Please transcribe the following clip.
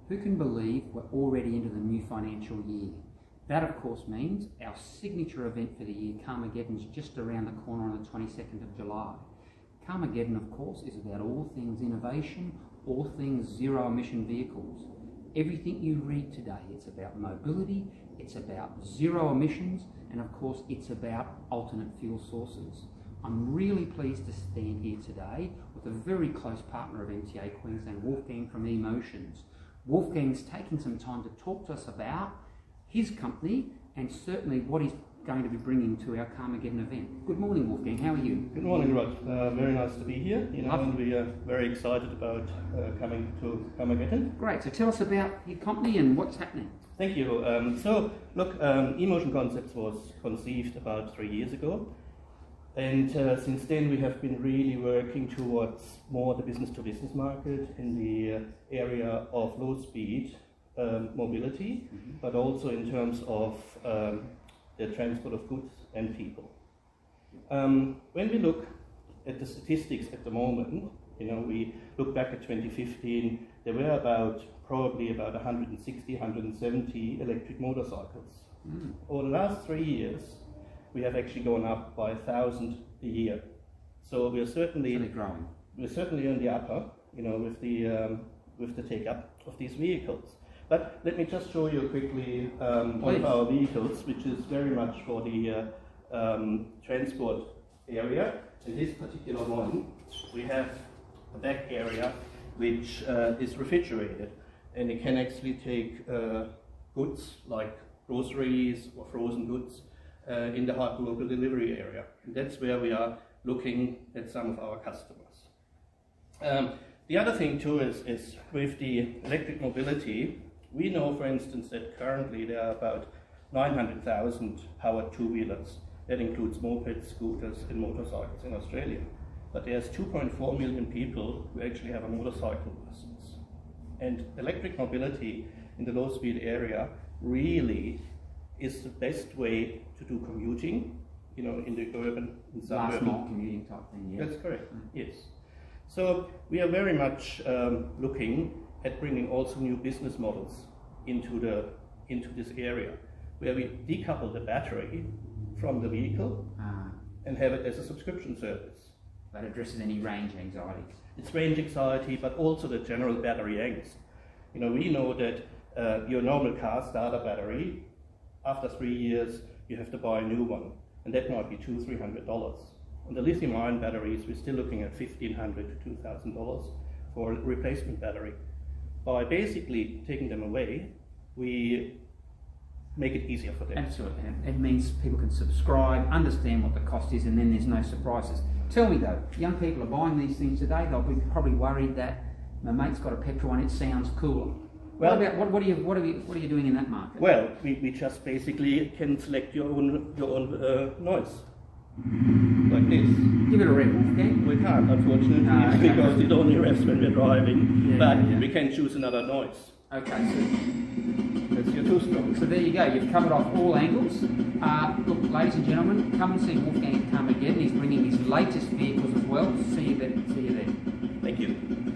Who can believe we're already into the new financial year? That, of course, means our signature event for the year, Carmageddon, is just around the corner on the 22nd of July. Carmageddon, of course, is about all things innovation, all things zero-emission vehicles. Everything you read today, it's about mobility, it's about zero emissions, and of course, it's about alternate fuel sources. I'm really pleased to stand here today with a very close partner of MTA Queensland, Wolfgang from eMotions. Wolfgang's taking some time to talk to us about his company and certainly what he's going to be bringing to our Carmageddon event. Good morning, Wolfgang. How are you? Good morning, Rod. Very nice to be here. And we are very excited about coming to Carmageddon. Great. So tell us about your company and what's happening. Thank you. eMotion Concepts was conceived about 3 years ago. And since then we have been really working towards more the business-to-business market in the area of low-speed mobility, but also in terms of the transport of goods and people. When we look at the statistics at the moment, we look back at 2015, there were probably about 160, 170 electric motorcycles. Over the last 3 years, we have actually gone up by 1,000 a year. So we're certainly growing. We're certainly on the upper, with the take-up of these vehicles. But let me just show you quickly one of our vehicles, which is very much for the transport area. In this particular one, we have a back area which is refrigerated, and it can actually take goods like groceries or frozen goods in the hyperlocal delivery area. And that's where we are looking at some of our customers. The other thing too is with the electric mobility, we know, for instance, that currently there are about 900,000 powered two-wheelers. That includes mopeds, scooters and motorcycles in Australia. But there's 2.4 million people who actually have a motorcycle license. And electric mobility in the low-speed area really is the best way to do commuting, in the urban and suburban. Last mile commuting type thing, yeah. That's correct, yes. So we are very much looking at bringing also new business models into this area, where we decouple the battery from the vehicle and have it as a subscription service. That addresses any range anxieties. It's range anxiety, but also the general battery angst. We know that your normal car starter battery, after 3 years, you have to buy a new one, and that might be $200–300. On the lithium-ion batteries, we're still looking at $1,500 to $2,000 for a replacement battery. By basically taking them away, we make it easier for them. Absolutely. It means people can subscribe, understand what the cost is, and then there's no surprises. Tell me though, young people are buying these things today, they'll be probably worried that my mate's got a petrol and it sounds cooler. Well, what are you doing in that market? Well, we just basically can select your own noise, like this. Give it a rev, Wolfgang. We can't, unfortunately, because it only revs when we're driving. We can choose another noise. Okay, so that's your two-stroke. So there you go. You've covered off all angles. Look, ladies and gentlemen, come and see Wolfgang at Carmageddon. He's bringing his latest vehicles as well. See you there. Thank you.